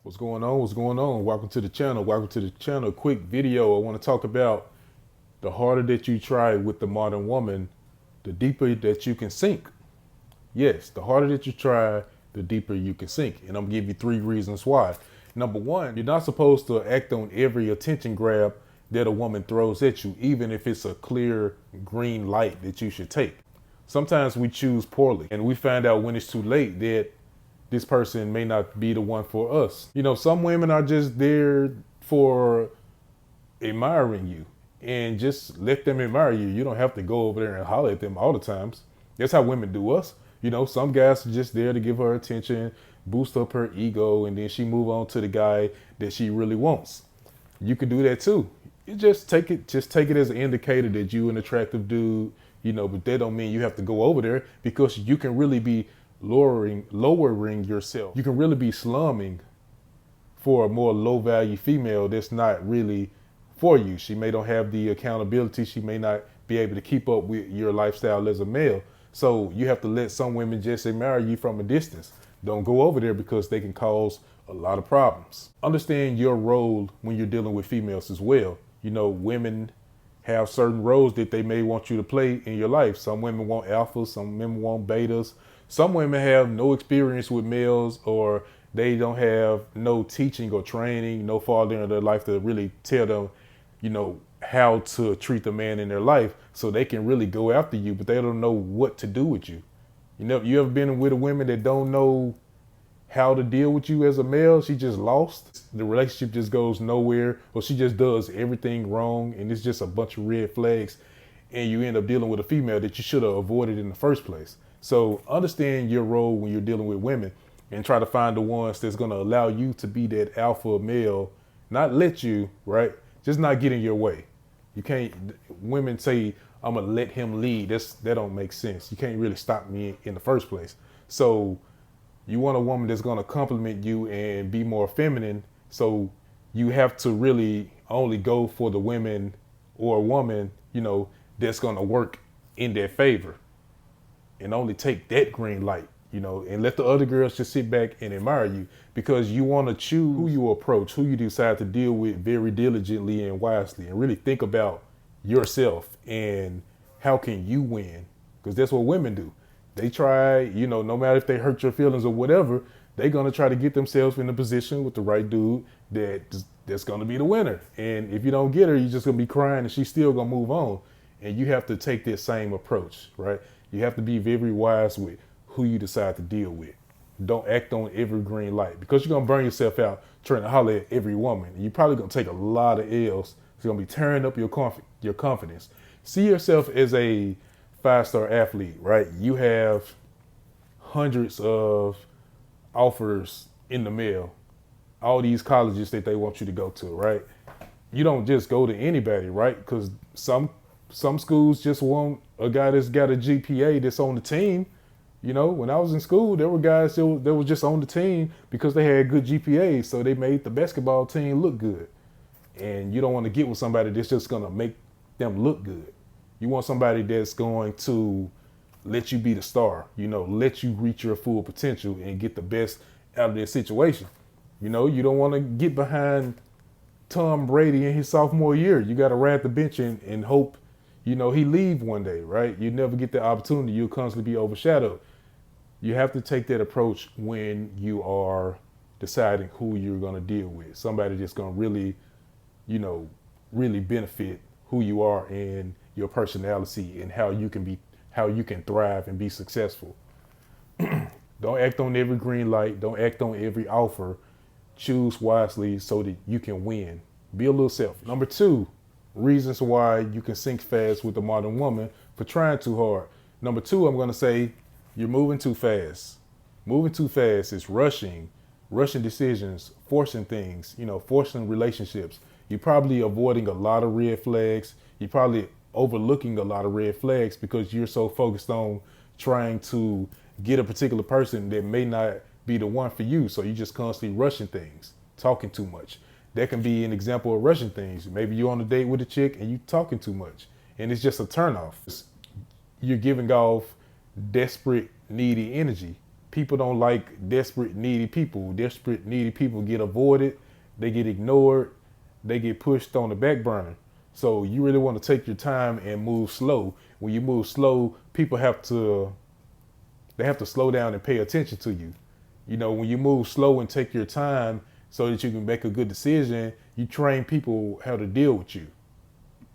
What's going on? What's going on? Welcome to the channel. Welcome to the channel. Quick video. I want to talk about the harder that you try with the modern woman, the deeper that you can sink. Yes, the harder that you try, the deeper you can sink. And I'm gonna give you 3 reasons why. Number one, you're not supposed to act on every attention grab that a woman throws at you, even if it's a clear green light that you should take. Sometimes we choose poorly and we find out when it's too late that this person may not be the one for us. You know, some women are just there for admiring you and just let them admire you. You don't have to go over there and holler at them all the times. That's how women do us. You know, some guys are just there to give her attention, boost up her ego, and then she move on to the guy that she really wants. You could do that too. You just take it as an indicator that you an attractive dude, you know, but that don't mean you have to go over there, because you can really be lowering yourself. You can really be slumming for a more low value female that's not really for you. She may don't have the accountability. She may not be able to keep up with your lifestyle as a male. So you have to let some women just admire you from a distance. Don't go over there, because they can cause a lot of problems. Understand your role when you're dealing with females as well. You know, women have certain roles that they may want you to play in your life. Some women want alphas, some women want betas. Some women have no experience with males, or they don't have no teaching or training, no father in their life to really tell them, you know, how to treat the man in their life, so they can really go after you, but they don't know what to do with you. You know, you ever been with a woman that don't know how to deal with you as a male? She just lost. The relationship just goes nowhere, or she just does everything wrong, and it's just a bunch of red flags, and you end up dealing with a female that you should have avoided in the first place. So understand your role when you're dealing with women, and try to find the ones that's going to allow you to be that alpha male, not let you, right? Just not get in your way. You can't, women say, I'm going to let him lead. That don't make sense. You can't really stop me in the first place. So you want a woman that's going to compliment you and be more feminine. So you have to really only go for the women, or a woman, you know, that's going to work in their favor, and only take that green light, you know, and let the other girls just sit back and admire you, because you want to choose who you approach, who you decide to deal with very diligently and wisely, and really think about yourself and how can you win, because that's what women do. They try, you know, no matter if they hurt your feelings or whatever, they're going to try to get themselves in a position with the right dude that's going to be the winner. And if you don't get her, you're just going to be crying, and she's still going to move on. And you have to take this same approach, right? You have to be very wise with who you decide to deal with. Don't act on every green light, because you're going to burn yourself out trying to holler at every woman. And you're probably going to take a lot of L's. It's going to be tearing up your confidence. See yourself as a 5-star athlete, right? You have hundreds of offers in the mail, all these colleges that they want you to go to, right? You don't just go to anybody, right? Because some schools just want a guy that's got a GPA that's on the team. You know, when I was in school, there were guys that was just on the team because they had good GPAs, so they made the basketball team look good. And you don't want to get with somebody that's just going to make them look good. You want somebody that's going to let you be the star, you know, let you reach your full potential and get the best out of their situation. You know, you don't want to get behind Tom Brady in his sophomore year. You got to ride the bench and hope, you know, he leave one day, right? You never get the opportunity. You'll constantly be overshadowed. You have to take that approach when you are deciding who you're going to deal with. Somebody that's going to really, you know, really benefit who you are and your personality, and how you can thrive and be successful. Don't act on every green light. Don't act on every offer. Choose wisely so that you can win. Be a little selfish. Number 2, reasons why you can sink fast with a modern woman for trying too hard. Number 2, I'm going to say you're moving too fast. Moving too fast is rushing decisions, forcing things, you know, forcing relationships. You're probably avoiding a lot of red flags. You're probably overlooking a lot of red flags because you're so focused on trying to get a particular person that may not be the one for you. So you're just constantly rushing things, talking too much. That can be an example of rushing things. Maybe you're on a date with a chick and you talking too much, and it's just a turnoff. You're giving off desperate, needy energy. People don't like desperate, needy people. Desperate, needy people get avoided, they get ignored, they get pushed on the back burner. So you really want to take your time and move slow. When you move slow, people have to slow down and pay attention to you. You know, when you move slow and take your time so that you can make a good decision, you train people how to deal with you.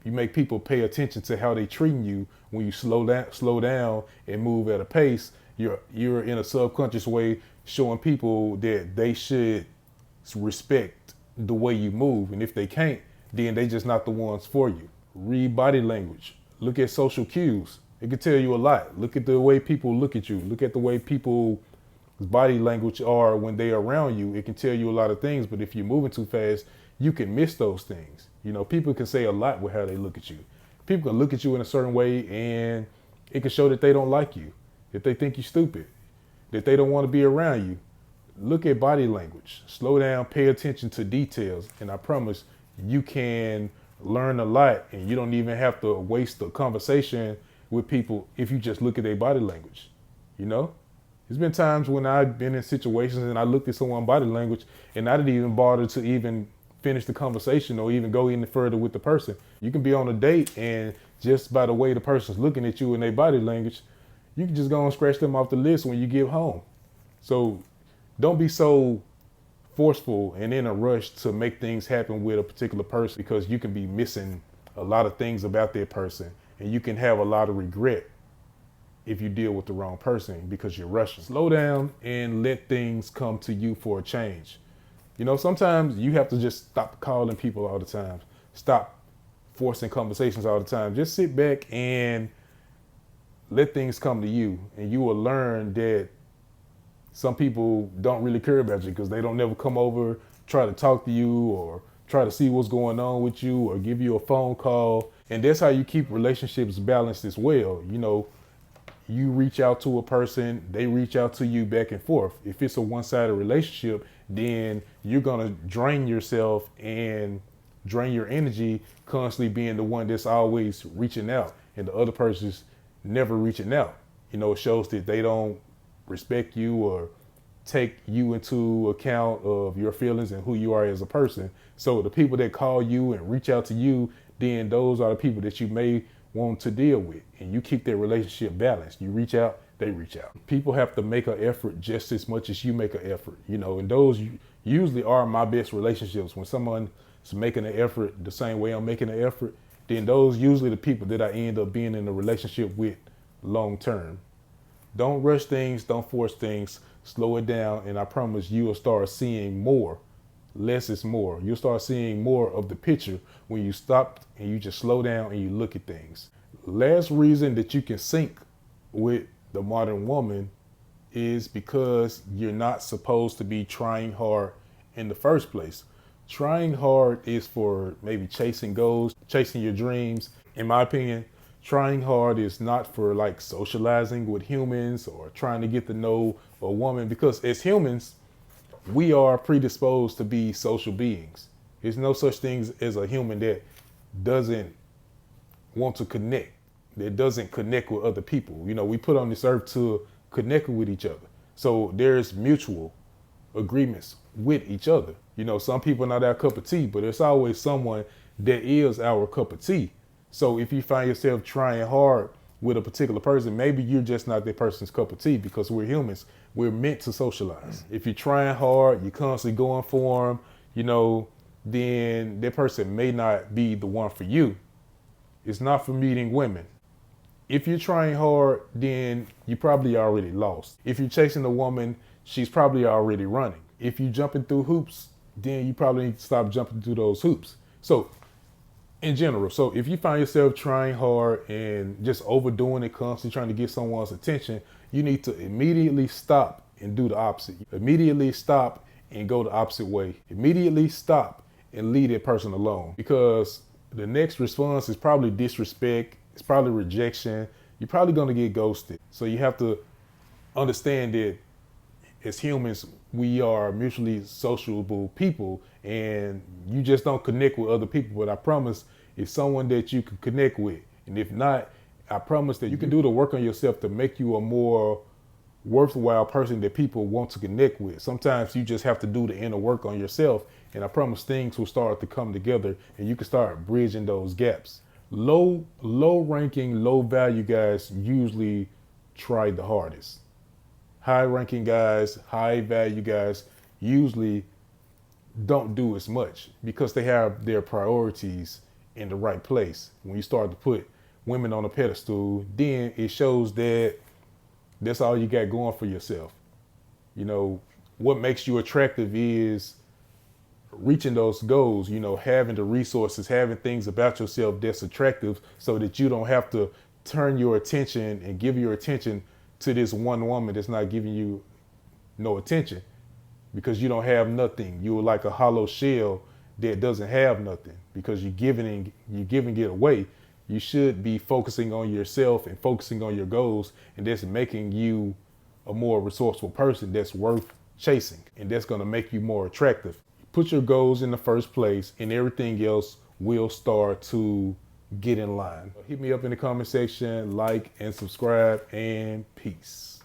You make people pay attention to how they treating you. When you slow down and move at a pace, you're in a subconscious way showing people that they should respect the way you move. And if they can't, then they just not the ones for you. Read body language. Look at social cues. It can tell you a lot. Look at the way people look at you. Look at the way people's body language are when they're around you. It can tell you a lot of things, but if you're moving too fast, you can miss those things. You know, people can say a lot with how they look at you. People can look at you in a certain way and it can show that they don't like you, that they think you're stupid, that they don't want to be around you. Look at body language. Slow down, pay attention to details, and I promise you can learn a lot, and you don't even have to waste a conversation with people if you just look at their body language. You know, there's been times when I've been in situations and I looked at someone's body language and I didn't even bother to even finish the conversation or even go any further with the person. You can be on a date and just by the way the person's looking at you and their body language, you can just go and scratch them off the list when you get home. So don't be so forceful and in a rush to make things happen with a particular person, because you can be missing a lot of things about that person and you can have a lot of regret if you deal with the wrong person because you're rushing. Slow down and let things come to you for a change. You know, sometimes you have to just stop calling people all the time. Stop forcing conversations all the time. Just sit back and let things come to you, and you will learn that some people don't really care about you because they don't never come over, try to talk to you or try to see what's going on with you or give you a phone call. And that's how you keep relationships balanced as well. You know, you reach out to a person, they reach out to you back and forth. If it's a one-sided relationship, then you're gonna drain yourself and drain your energy constantly being the one that's always reaching out and the other person's never reaching out. You know, it shows that they don't respect you or take you into account of your feelings and who you are as a person. So the people that call you and reach out to you, then those are the people that you may want to deal with, and you keep their relationship balanced. You reach out, they reach out. People have to make an effort just as much as you make an effort, you know, and those usually are my best relationships. When someone's making an effort the same way I'm making an effort, then those usually the people that I end up being in a relationship with long term. Don't rush things, don't force things, slow it down, and I promise you will start seeing more. Less is more. You'll start seeing more of the picture when you stop and you just slow down and you look at things. Last reason that you can sync with the modern woman is because you're not supposed to be trying hard in the first place. Trying hard is for maybe chasing goals, chasing your dreams. In my opinion, trying hard is not for like socializing with humans or trying to get to know a woman, because as humans, we are predisposed to be social beings. There's no such thing as a human that doesn't want to connect, that doesn't connect with other people. You know, we put on this earth to connect with each other. So there's mutual agreements with each other. You know, some people are not our cup of tea, but there's always someone that is our cup of tea. So if you find yourself trying hard with a particular person, maybe you're just not that person's cup of tea, because we're humans. We're meant to socialize. If you're trying hard, you're constantly going for them, you know, then that person may not be the one for you. It's not for meeting women. If you're trying hard, then you probably already lost. If you're chasing a woman, she's probably already running. If you're jumping through hoops, then you probably need to stop jumping through those hoops. So in general, so if you find yourself trying hard and just overdoing it, constantly trying to get someone's attention, you need to immediately stop and do the opposite. Immediately stop and go the opposite way. Immediately stop and leave that person alone, because the next response is probably disrespect. It's probably rejection. You're probably going to get ghosted. So you have to understand that as humans, we are mutually sociable people, and you just don't connect with other people. But I promise it's someone that you can connect with. And if not, I promise that you can do the work on yourself to make you a more worthwhile person that people want to connect with. Sometimes you just have to do the inner work on yourself, and I promise things will start to come together and you can start bridging those gaps. Low ranking, low value guys usually try the hardest. High ranking guys, high value guys usually don't do as much because they have their priorities in the right place. When you start to put women on a pedestal, then it shows that that's all you got going for yourself. You know, what makes you attractive is reaching those goals, you know, having the resources, having things about yourself that's attractive so that you don't have to turn your attention and give your attention to this one woman that's not giving you no attention because you don't have nothing. You're like a hollow shell that doesn't have nothing because you're giving it away. You should be focusing on yourself and focusing on your goals, and that's making you a more resourceful person that's worth chasing, and that's going to make you more attractive. Put your goals in the first place and everything else will start to get in line. Hit me up in the comment section, like and subscribe, and peace.